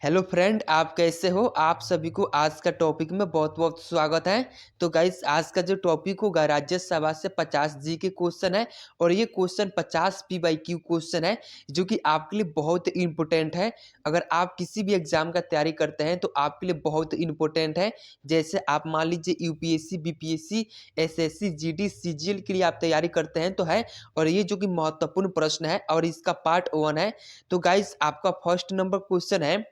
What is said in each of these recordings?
Hello friend, आप कैसे हो। आप सभी को आज का टॉपिक में बहुत बहुत स्वागत है। तो गाइस, आज का जो टॉपिक होगा राज्यसभा से 50 जी के क्वेश्चन है और ये क्वेश्चन 50 PYQ क्वेश्चन है जो कि आपके लिए बहुत इंपॉर्टेंट है। अगर आप किसी भी एग्जाम का तैयारी करते हैं तो आपके लिए बहुत इंपॉर्टेंट है। जैसे आप मान लीजिए UPSC, BPSC, SSC, GD, CGL के लिए आप तैयारी करते हैं तो है। और ये जो कि महत्वपूर्ण प्रश्न है और इसका पार्ट 1 है। तो गाइस, आपका फर्स्ट नंबर क्वेश्चन है,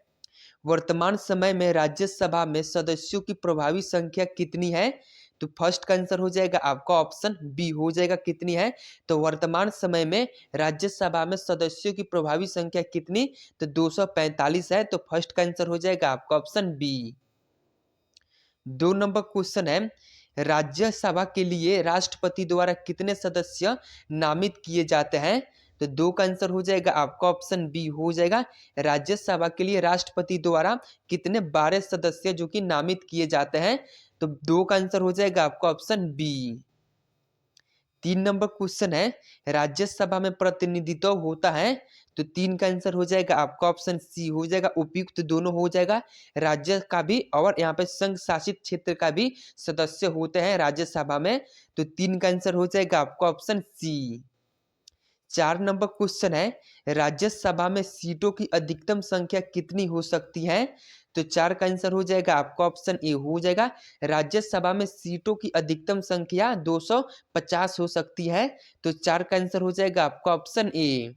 वर्तमान समय में राज्यसभा में सदस्यों की प्रभावी संख्या कितनी है। तो फर्स्ट का आंसर हो जाएगा आपका ऑप्शन बी हो जाएगा, कितनी है। तो वर्तमान समय में राज्यसभा में सदस्यों की प्रभावी संख्या कितनी, तो 245 है। तो फर्स्ट का आंसर हो जाएगा आपका ऑप्शन बी। 2 नंबर क्वेश्चन है, राज्यसभा के लिए राष्ट्रपति द्वारा कितने सदस्य नामित किए जाते हैं। तो 2 का आंसर हो जाएगा आपका ऑप्शन बी हो जाएगा। राज्यसभा के लिए राष्ट्रपति द्वारा कितने 12 सदस्य जो कि नामित किए जाते हैं। तो 2 का आंसर हो जाएगा आपका ऑप्शन बी। 3 नंबर क्वेश्चन है, राज्यसभा में प्रतिनिधित्व होता है। तो 3 का आंसर हो जाएगा आपका ऑप्शन सी हो जाएगा। उपयुक्त दोनों हो जाएगा, राज्य का भी और यहाँ पे संघ शासित क्षेत्र का भी सदस्य होते हैं राज्यसभा में। तो 3 का आंसर हो जाएगा आपका ऑप्शन सी। 4 नंबर क्वेश्चन है, राज्यसभा में सीटों की अधिकतम संख्या कितनी हो सकती है। तो 4 का आंसर हो जाएगा आपका ऑप्शन ए हो जाएगा। राज्यसभा में सीटों की अधिकतम संख्या 250 हो सकती है। तो 4 का आंसर हो जाएगा आपका ऑप्शन ए।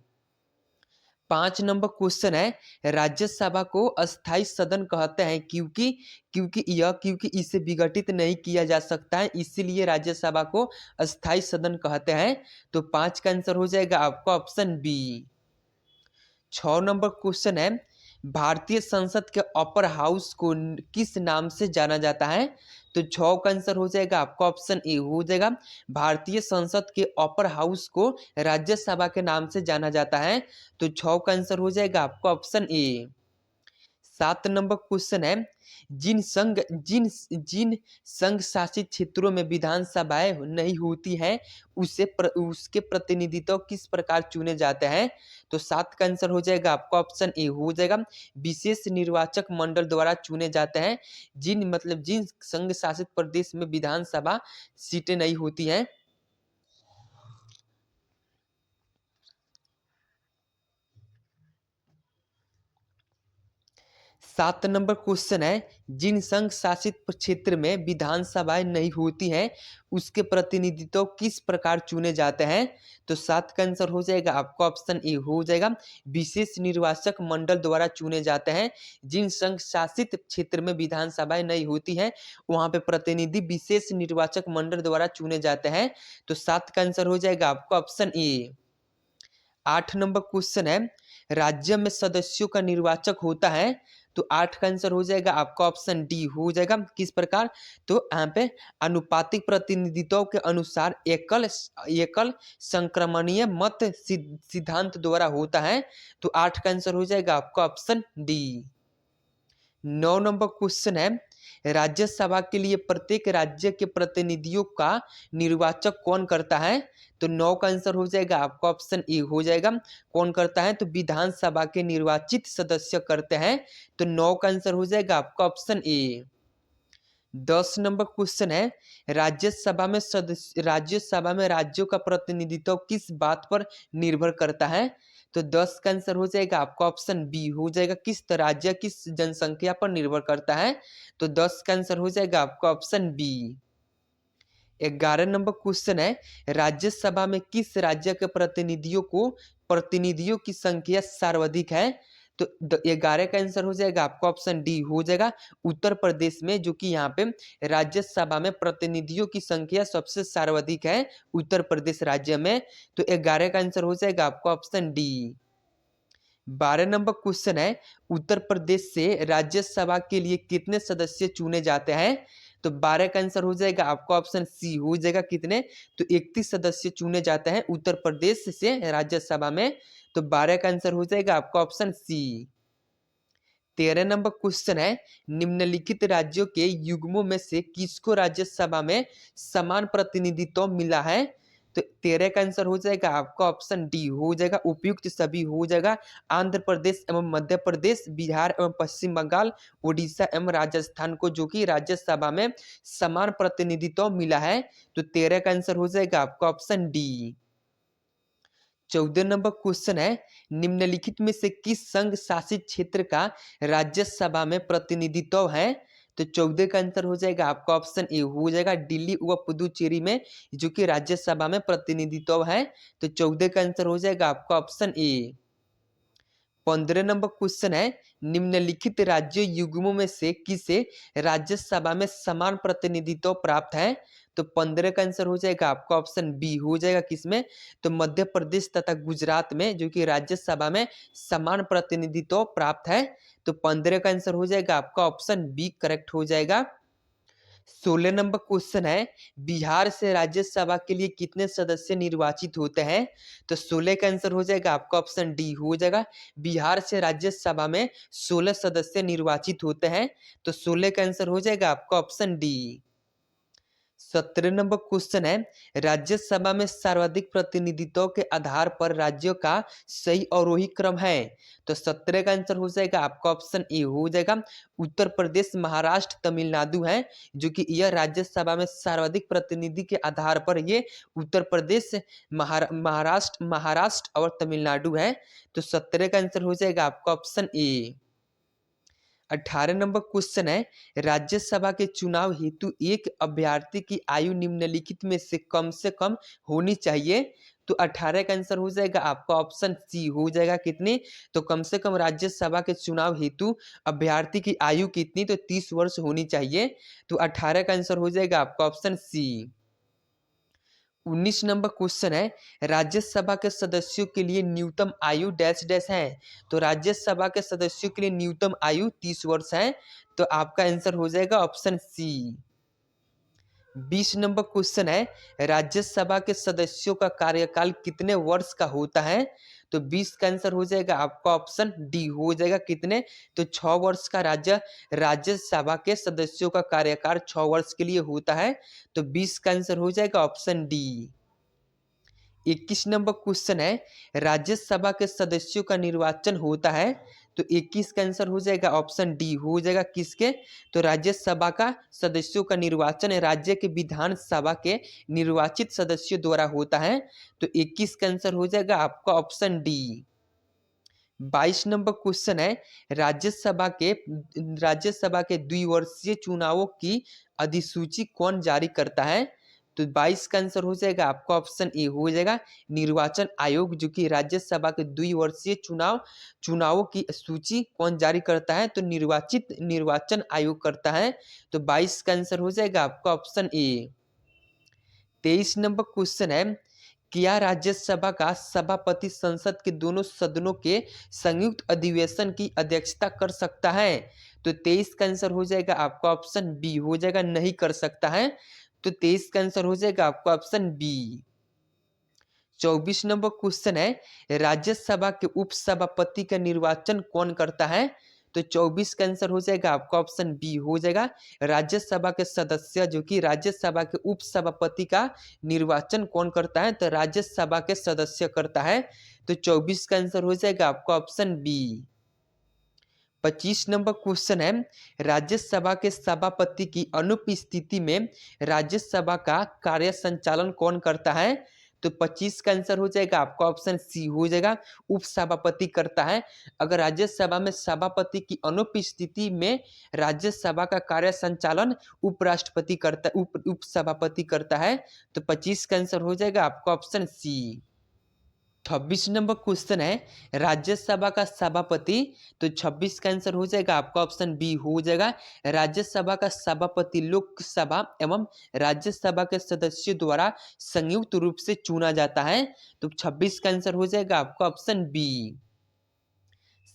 5 नंबर क्वेश्चन है, राज्यसभा को अस्थाई सदन कहते हैं क्योंकि क्योंकि इसे विघटित नहीं किया जा सकता है, इसीलिए राज्यसभा को अस्थाई सदन कहते हैं। तो 5 का आंसर हो जाएगा आपका ऑप्शन बी। 6 नंबर क्वेश्चन है, भारतीय संसद के अपर हाउस को किस नाम से जाना जाता है। तो 6 का आंसर हो जाएगा आपका ऑप्शन ए हो जाएगा। भारतीय संसद के अपर हाउस को राज्यसभा के नाम से जाना जाता है। तो 6 का आंसर हो जाएगा आपका ऑप्शन ए। 7 नंबर क्वेश्चन है, जिन संघ शासित क्षेत्रों में विधानसभाएं नहीं होती हैं उसके प्रतिनिधित्व किस प्रकार चुने जाते हैं। तो 7 का आंसर हो जाएगा आपका ऑप्शन ए हो जाएगा। विशेष निर्वाचक मंडल द्वारा चुने जाते हैं। जिन संघ शासित प्रदेश में विधानसभा सीटें नहीं होती हैं। 7 नंबर क्वेश्चन है, जिन संघ शासित क्षेत्र में विधानसभाएं नहीं होती हैं उसके प्रतिनिधित्व किस प्रकार चुने जाते हैं। तो 7 का आंसर हो जाएगा आपका ऑप्शन ए हो जाएगा। विशेष निर्वाचक मंडल द्वारा चुने जाते हैं। जिन संघ शासित क्षेत्र में विधानसभाएं नहीं होती हैं वहां पे प्रतिनिधि विशेष निर्वाचक मंडल द्वारा चुने जाते हैं। तो 7 का आंसर हो जाएगा आपका ऑप्शन ए। 8 नंबर क्वेश्चन है, राज्य में सदस्यों का निर्वाचक होता है। तो 8 का आंसर हो जाएगा आपका ऑप्शन डी हो जाएगा। किस प्रकार, तो यहाँ पे अनुपातिक प्रतिनिधित्व के अनुसार एकल एकल संक्रमणीय मत सिद्धांत द्वारा होता है। तो 8 का आंसर हो जाएगा आपका ऑप्शन डी। 9 नंबर क्वेश्चन है, राज्यसभा के लिए प्रत्येक राज्य के प्रतिनिधियों का निर्वाचक कौन करता है। तो 9 का आंसर हो जाएगा आपका ऑप्शन ए हो जाएगा। कौन करता है, तो विधानसभा के निर्वाचित सदस्य करते हैं। तो 9 का आंसर हो जाएगा आपका ऑप्शन ए। 10 नंबर क्वेश्चन है, राज्यसभा में राज्यों का प्रतिनिधित्व किस बात पर निर्भर करता है। तो 10 का आंसर हो जाएगा आपका ऑप्शन बी हो जाएगा। किस राज्य किस जनसंख्या पर निर्भर करता है। तो 10 का आंसर हो जाएगा आपका ऑप्शन बी। 11 नंबर क्वेश्चन है, राज्यसभा में किस राज्य के प्रतिनिधियों की संख्या सर्वाधिक है। तो 11 का आंसर हो जाएगा आपका ऑप्शन डी हो जाएगा। उत्तर प्रदेश में, जो कि यहाँ पे राज्यसभा में प्रतिनिधियों की संख्या सबसे सर्वाधिक है उत्तर प्रदेश राज्य में। तो 11 का आंसर हो जाएगा आपका ऑप्शन डी। 12 नंबर क्वेश्चन है, उत्तर प्रदेश से राज्यसभा के लिए कितने सदस्य चुने जाते हैं। तो 12 का आंसर हो जाएगा आपका ऑप्शन सी हो जाएगा। कितने, तो 31 सदस्य चुने जाते हैं उत्तर प्रदेश से राज्यसभा में। तो 12 का आंसर हो जाएगा आपका ऑप्शन सी। 13 नंबर क्वेश्चन है, निम्नलिखित राज्यों के युग्मों में से किसको राज्यसभा में समान प्रतिनिधित्व मिला है। तो 13 का आंसर हो जाएगा आपका ऑप्शन डी हो जाएगा, उपयुक्त सभी हो जाएगा। आंध्र प्रदेश एवं मध्य प्रदेश, बिहार एवं पश्चिम बंगाल, उड़ीसा एवं राजस्थान को जो कि राज्यसभा में समान प्रतिनिधित्व मिला है। तो 13 का आंसर हो जाएगा आपका ऑप्शन डी। 14 नंबर क्वेश्चन है, निम्नलिखित में से किस संघ शासित क्षेत्र का राज्यसभा में प्रतिनिधित्व है? तो 14 का आंसर हो जाएगा आपका ऑप्शन ए हो जाएगा, दिल्ली व पुदुचेरी में जो कि राज्यसभा में प्रतिनिधित्व है। तो 14 का आंसर हो जाएगा आपका ऑप्शन ए। 15 नंबर क्वेश्चन है, निम्नलिखित राज्य युग्मों में से किसे राज्यसभा में समान प्रतिनिधित्व प्राप्त है? तो 15 का आंसर हो जाएगा आपका ऑप्शन बी हो जाएगा, किसमें? तो मध्य प्रदेश तथा गुजरात में जो कि राज्यसभा में समान प्रतिनिधित्व प्राप्त है। तो 15 का आंसर हो जाएगा आपका ऑप्शन बी करेक्ट हो जाएगा। 16 नंबर क्वेश्चन है, बिहार से राज्यसभा के लिए कितने सदस्य निर्वाचित होते हैं? तो 16 का आंसर हो जाएगा आपका ऑप्शन डी हो जाएगा, बिहार से राज्यसभा में 16 सदस्य निर्वाचित होते हैं। तो 16 का आंसर हो जाएगा आपका ऑप्शन डी। 17 नंबर क्वेश्चन है, राज्यसभा में सर्वाधिक प्रतिनिधित्व के आधार पर राज्यों का सही अवरोही क्रम है। तो 17 का आंसर हो जाएगा आपका ऑप्शन ए हो जाएगा, उत्तर प्रदेश, महाराष्ट्र, तमिलनाडु है जो कि यह राज्यसभा में सर्वाधिक प्रतिनिधि के आधार पर ये उत्तर प्रदेश, महाराष्ट्र और तमिलनाडु है। तो 17 का आंसर हो जाएगा आपका ऑप्शन ए। 18 नंबर क्वेश्चन है, राज्यसभा के चुनाव हेतु एक अभ्यर्थी की आयु निम्नलिखित में से कम होनी चाहिए। तो 18 का आंसर हो जाएगा आपका ऑप्शन सी हो जाएगा, कितनी? तो कम से कम राज्यसभा के चुनाव हेतु अभ्यर्थी की आयु कितनी? तो 30 वर्ष होनी चाहिए। तो 18 का आंसर हो जाएगा आपका ऑप्शन सी। 19 नंबर क्वेश्चन है, राज्यसभा के सदस्यों के लिए न्यूनतम आयु डैश डैश है। तो राज्यसभा के सदस्यों के लिए न्यूनतम आयु 30 वर्ष है। तो आपका आंसर हो जाएगा ऑप्शन सी। 20 नंबर क्वेश्चन है, राज्यसभा के सदस्यों का कार्यकाल कितने वर्ष का होता है? तो 20 का आंसर हो जाएगा आपका ऑप्शन डी हो जाएगा, कितने? तो 6 वर्ष का राज्यसभा के सदस्यों का कार्यकाल 6 वर्ष के लिए होता है। तो 20 का आंसर हो जाएगा ऑप्शन डी। 21 नंबर क्वेश्चन है, राज्यसभा के सदस्यों का निर्वाचन होता है। तो 21 का आंसर हो जाएगा ऑप्शन डी हो जाएगा, किसके? तो राज्यसभा का सदस्यों का निर्वाचन राज्य के विधानसभा के निर्वाचित सदस्यों द्वारा होता है। तो 21 का आंसर हो जाएगा आपका ऑप्शन डी। 22 नंबर क्वेश्चन है, राज्यसभा के द्विवर्षीय चुनावों की अधिसूची कौन जारी करता है? तो 22 का आंसर हो जाएगा आपका ऑप्शन ए हो जाएगा, निर्वाचन आयोग जो कि राज्यसभा के द्विवर्षीय चुनावों की सूची कौन जारी करता है? तो निर्वाचन आयोग करता है। तो 22 का आंसर हो जाएगा आपका ऑप्शन ए। 23 नंबर क्वेश्चन है, क्या राज्यसभा का सभापति संसद के दोनों सदनों के संयुक्त अधिवेशन की अध्यक्षता कर सकता है? तो 23 का आंसर हो जाएगा आपका ऑप्शन बी हो जाएगा, नहीं कर सकता है। तो 23 का आंसर हो जाएगा आपका ऑप्शन बी। 24 नंबर क्वेश्चन है, राज्यसभा के उपसभापति का निर्वाचन कौन करता है? तो 24 का आंसर हो जाएगा आपका ऑप्शन बी हो जाएगा, राज्यसभा के सदस्य जो कि राज्यसभा के उपसभापति का निर्वाचन कौन करता है? तो राज्यसभा के सदस्य करता है। तो 24 का आंसर हो जाएगा आपका ऑप्शन बी। 25 नंबर क्वेश्चन है, राज्यसभा के सभापति की अनुपस्थिति में राज्यसभा का कार्य संचालन कौन करता है? तो 25 का आंसर हो जाएगा आपका ऑप्शन सी हो जाएगा, उपसभापति करता है। अगर राज्यसभा में सभापति की अनुपस्थिति में राज्यसभा का कार्य संचालन उपसभापति करता है। तो 25 का आंसर हो जाएगा आपका ऑप्शन सी। 26 नंबर क्वेश्चन है, राज्यसभा का सभापति। तो 26 का आंसर हो जाएगा आपका ऑप्शन बी हो जाएगा, राज्यसभा का सभापति लोकसभा एवं राज्यसभा के सदस्यों द्वारा संयुक्त रूप से चुना जाता है। तो 26 का आंसर हो जाएगा आपका ऑप्शन बी।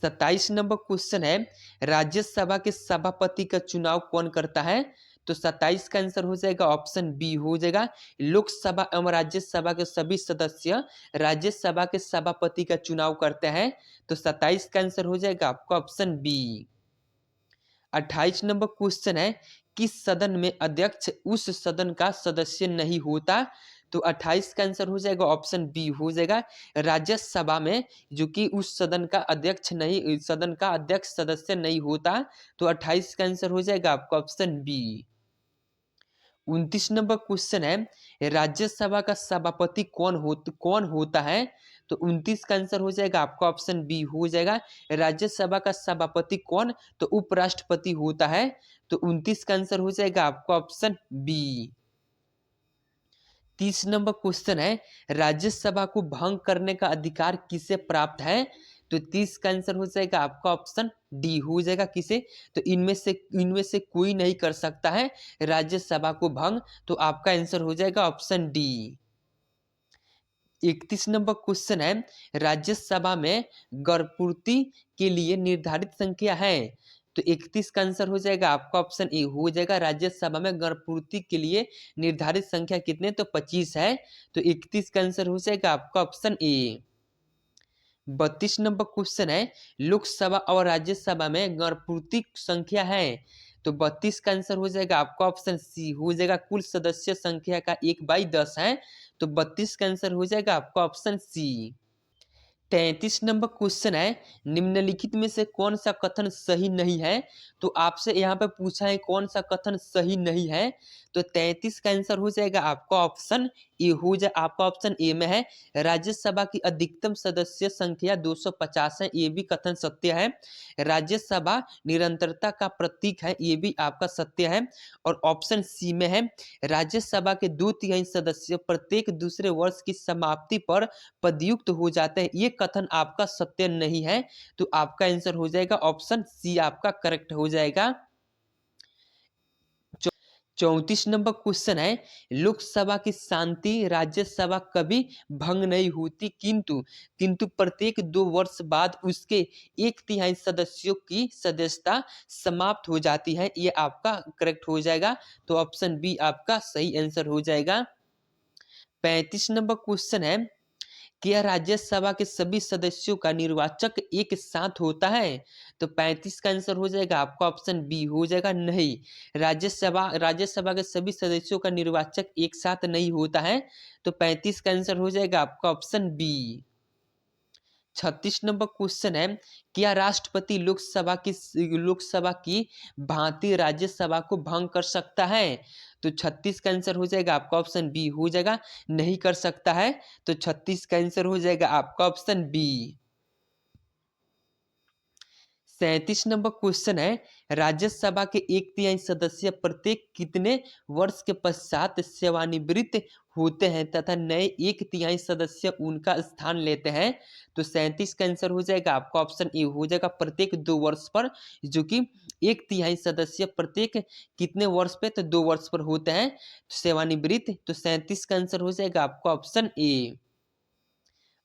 27 नंबर क्वेश्चन है, राज्यसभा के सभापति का चुनाव कौन करता है? तो 27 का आंसर हो जाएगा ऑप्शन बी हो जाएगा, लोकसभा एवं राज्यसभा के सभी सदस्य राज्यसभा के सभापति का चुनाव करते हैं। तो 27 का आंसर हो जाएगा आपका ऑप्शन बी। 28 नंबर क्वेश्चन है, किस सदन में अध्यक्ष उस सदन का सदस्य नहीं होता? तो 28 का आंसर हो जाएगा ऑप्शन बी हो जाएगा राज्यसभा में, जो कि उस सदन का अध्यक्ष सदस्य नहीं होता। तो 28 का आंसर हो जाएगा आपका ऑप्शन बी। 29 नंबर क्वेश्चन है राज्यसभा का सभापति कौन होता है? तो 29 का आंसर हो जाएगा आपका ऑप्शन बी हो जाएगा राज्यसभा का सभापति कौन? तो उपराष्ट्रपति होता है। तो 29 का आंसर हो जाएगा आपका ऑप्शन बी। 30 नंबर क्वेश्चन है राज्यसभा को भंग करने का अधिकार किसे प्राप्त है? तो 30 का आंसर हो जाएगा आपका ऑप्शन डी हो जाएगा किसे? तो इनमें से कोई नहीं कर सकता है राज्यसभा को भंग। तो आपका आंसर हो जाएगा ऑप्शन डी। 31 नंबर क्वेश्चन है राज्यसभा में गर्भपूर्ति के लिए निर्धारित संख्या है? तो 31 का आंसर हो जाएगा आपका ऑप्शन ए हो जाएगा राज्यसभा में गर्भपूर्ति के लिए निर्धारित संख्या कितने? तो 25 है। तो 31 का आंसर हो जाएगा आपका ऑप्शन ए। 32 नंबर क्वेश्चन है लोकसभा और राज्यसभा में गर्भपूर्ति संख्या है? तो 32 का आंसर हो जाएगा आपका ऑप्शन सी हो जाएगा कुल सदस्य संख्या का 1/10 है। तो 32 का आंसर हो जाएगा आपका ऑप्शन सी। 33 नंबर क्वेश्चन है निम्नलिखित में से कौन सा कथन सही नहीं है? तो आपसे यहाँ पे पूछा है कौन सा कथन सही नहीं है। तो 33 का आंसर हो जाएगा आपका ऑप्शन ए हो जाए आपका ऑप्शन ए में है राज्यसभा की अधिकतम सदस्य संख्या 250 है, ये भी कथन सत्य है। राज्यसभा निरंतरता का प्रतीक है, ये भी आपका सत्य है। और ऑप्शन सी में है राज्यसभा के 2/3 सदस्य प्रत्येक दूसरे वर्ष की समाप्ति पर पदयुक्त हो जाते हैं, ये कथन आपका सत्य नहीं है। तो आपका आंसर हो जाएगा ऑप्शन सी आपका करेक्ट हो जाएगा। 34 नंबर क्वेश्चन है लोकसभा की शांति राज्यसभा कभी भंग नहीं होती किंतु प्रत्येक 2 वर्ष बाद उसके 1/3 सदस्यों की सदस्यता समाप्त हो जाती है, ये आपका करेक्ट हो जाएगा। तो ऑप्शन बी आपका सही आंसर हो जाएगा। 35 नंबर क्वेश्चन है क्या राज्यसभा के सभी सदस्यों का निर्वाचक एक साथ होता है? तो 35 का आंसर हो जाएगा आपका ऑप्शन बी हो जाएगा नहीं, राज्यसभा के सभी सदस्यों का निर्वाचक एक साथ नहीं होता है। तो 35 का आंसर हो जाएगा आपका ऑप्शन बी। 36 नंबर क्वेश्चन है क्या राष्ट्रपति लोकसभा की भांति राज्यसभा को भंग कर सकता है? तो 36 का आंसर हो जाएगा आपका ऑप्शन बी हो जाएगा नहीं कर सकता है। तो 36 का आंसर हो जाएगा आपका ऑप्शन बी। 37 नंबर क्वेश्चन है राज्यसभा के 1/3 सदस्य प्रत्येक कितने वर्ष के पश्चात सेवानिवृत्त होते हैं तथा नए 1/3 सदस्य उनका स्थान लेते हैं? तो 37 का आंसर हो जाएगा आपका ऑप्शन ए हो जाएगा प्रत्येक 2 वर्ष पर, जो कि 1/3 सदस्य प्रत्येक कितने वर्ष पे? तो 2 वर्ष पर होते हैं सेवानिवृत्त। तो 37 का आंसर हो जाएगा आपका ऑप्शन ए।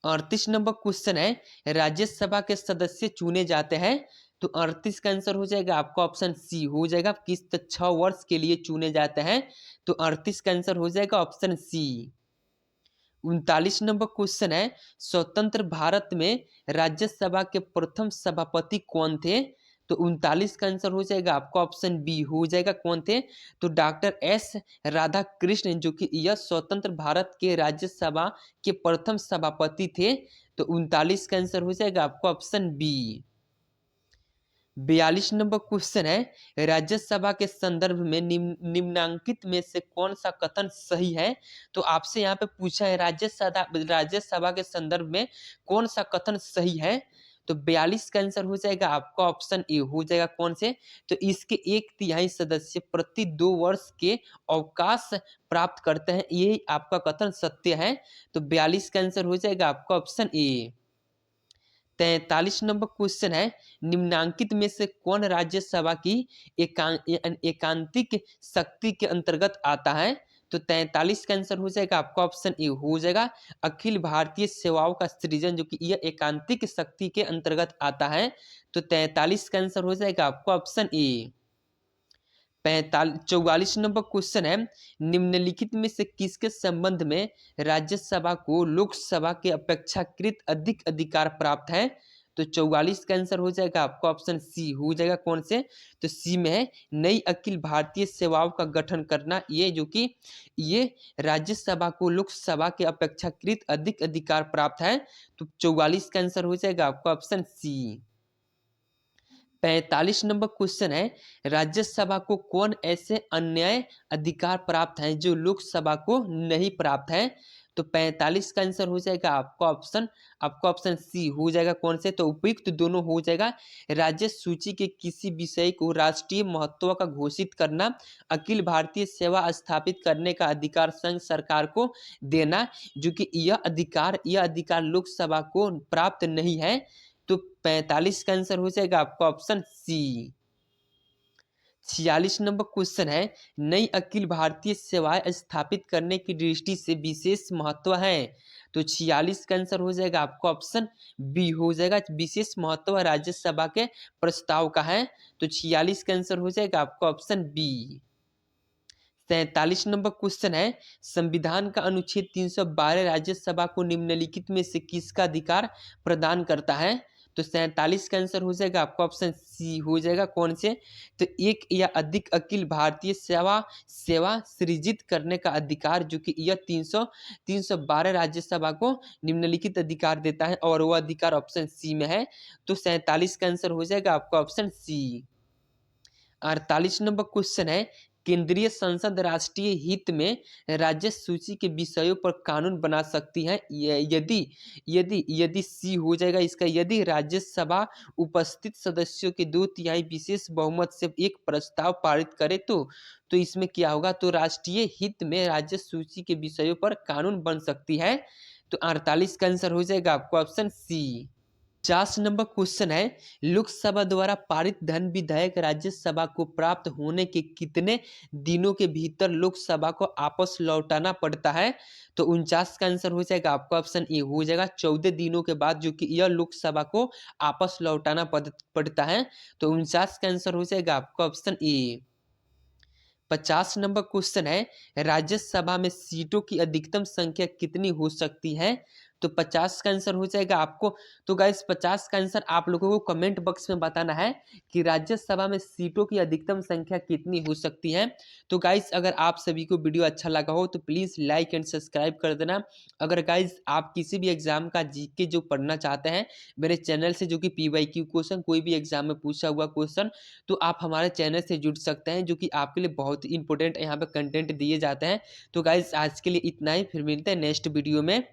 38 नंबर क्वेश्चन है राज्यसभा के सदस्य चुने जाते हैं? तो 38 का आंसर हो जाएगा आपका ऑप्शन सी हो जाएगा किस? तो 6 वर्ष के लिए चुने जाते हैं। तो 38 का आंसर हो जाएगा ऑप्शन सी। 39 नंबर क्वेश्चन है स्वतंत्र भारत में राज्यसभा के प्रथम सभापति कौन थे? तो 39 का आंसर हो जाएगा आपका ऑप्शन बी हो जाएगा कौन थे? तो डॉक्टर एस राधाकृष्ण, जो कि यह स्वतंत्र भारत के राज्यसभा के प्रथम सभापति थे। तो 39 का आंसर हो जाएगा आपका ऑप्शन बी। 42 नंबर क्वेश्चन है राज्यसभा के संदर्भ में निम्नांकित में से कौन सा कथन सही है? तो आपसे यहाँ पे पूछा है राज्यसभा के संदर्भ में कौन सा कथन सही है? तो 42 का आंसर हो जाएगा आपका ऑप्शन ए हो जाएगा कौन से? तो इसके 1/3 सदस्य प्रति 2 वर्ष के अवकाश प्राप्त करते हैं, ये आपका कथन सत्य है। तो 42 का आंसर हो जाएगा आपका ऑप्शन ए। 43 नंबर क्वेश्चन है निम्नांकित में से कौन राज्यसभा की एकांतिक शक्ति के अंतर्गत आता है? तो 43 का आंसर हो जाएगा आपका ऑप्शन ए हो जाएगा अखिल भारतीय सेवाओं का सृजन, जो कि यह एकांतिक शक्ति के अंतर्गत आता है। तो 43 का आंसर हो जाएगा आपका ऑप्शन ए। 44 नंबर क्वेश्चन है निम्नलिखित में से किसके संबंध में राज्यसभा को लोकसभा के अपेक्षाकृत अधिक अधिकार प्राप्त है? तो 44 का आंसर हो जाएगा आपका ऑप्शन सी हो जाएगा। कौन से? तो सी में है नई अखिल भारतीय सेवाओं का गठन करना। ये जो कि ये राज्यसभा को लोकसभा के अपेक्षाकृत अधिक अधिकार प्राप्त है। तो 44 का आंसर हो जाएगा आपका ऑप्शन सी। 45 नंबर क्वेश्चन है, राज्यसभा को कौन ऐसे अन्य अधिकार प्राप्त हैं जो लोकसभा को नहीं प्राप्त है? तो 45 का आंसर हो जाएगा आपका ऑप्शन सी हो जाएगा। कौन से? तो उपयुक्त दोनों हो जाएगा। राज्य सूची के किसी विषय को राष्ट्रीय महत्व का घोषित करना, अखिल भारतीय सेवा स्थापित करने का अधिकार संघ सरकार को देना, जो कि यह अधिकार लोकसभा को प्राप्त नहीं है। तो 45 का आंसर हो जाएगा आपका ऑप्शन सी। 46 नंबर क्वेश्चन है, नई अखिल भारतीय सेवाएं स्थापित करने की दृष्टि से विशेष महत्व है। तो 46 का आंसर हो जाएगा आपका ऑप्शन बी हो जाएगा। विशेष महत्व राज्यसभा के प्रस्ताव का है। तो 46 का आंसर हो जाएगा आपका ऑप्शन बी। 47 नंबर क्वेश्चन है, संविधान का अनुच्छेद 312 राज्यसभा को निम्नलिखित में से किसका अधिकार प्रदान करता है? तो 47 का आंसर हो जाएगा आपका ऑप्शन सी हो जाएगा। कौन से? तो एक या अधिक अखिल भारतीय सेवा सृजित करने का अधिकार, जो कि यह 312 राज्यसभा को निम्नलिखित अधिकार देता है और वह अधिकार ऑप्शन सी में है। तो 47 का आंसर हो जाएगा आपका ऑप्शन सी। 48 नंबर क्वेश्चन है, केंद्रीय संसद राष्ट्रीय हित में राज्य सूची के विषयों पर कानून बना सकती है यदि यदि यदि सी हो जाएगा इसका, यदि राज्यसभा उपस्थित सदस्यों के 2/3 विशेष बहुमत से एक प्रस्ताव पारित करे तो इसमें क्या होगा? तो राष्ट्रीय हित में राज्य सूची के विषयों पर कानून बन सकती है। तो 48 का आंसर हो जाएगा आपको ऑप्शन सी। 50 नंबर क्वेश्चन है, लोकसभा द्वारा पारित धन विधेयक राज्यसभा को प्राप्त होने के कितने दिनों के भीतर लोकसभा को वापस लौटाना पड़ता है? तो 49 का आंसर हो जाएगा आपका ऑप्शन ए हो जाएगा। 14 दिनों के बाद जो कि यह लोकसभा को वापस लौटाना पड़ता है। तो 49 का आंसर हो जाएगा आपका ऑप्शन ए। 50 नंबर क्वेश्चन है, राज्यसभा में सीटों की अधिकतम संख्या कितनी हो सकती है? तो 50 का आंसर हो जाएगा आपको। तो गाइस 50 का आंसर आप लोगों को कमेंट बॉक्स में बताना है कि राज्यसभा में सीटों की अधिकतम संख्या कितनी हो सकती है। तो गाइस अगर आप सभी को वीडियो अच्छा लगा हो तो प्लीज़ लाइक एंड सब्सक्राइब कर देना। अगर गाइस आप किसी भी एग्जाम का जीके जो पढ़ना चाहते हैं मेरे चैनल से, जो कि PYQ क्वेश्चन कोई भी एग्जाम में पूछा हुआ क्वेश्चन, तो आप हमारे चैनल से जुड़ सकते हैं, जो कि आपके लिए बहुत ही इंपॉर्टेंट यहाँ पे कंटेंट दिए जाते हैं। तो गाइज आज के लिए इतना ही, फिर मिलते हैं नेक्स्ट वीडियो में।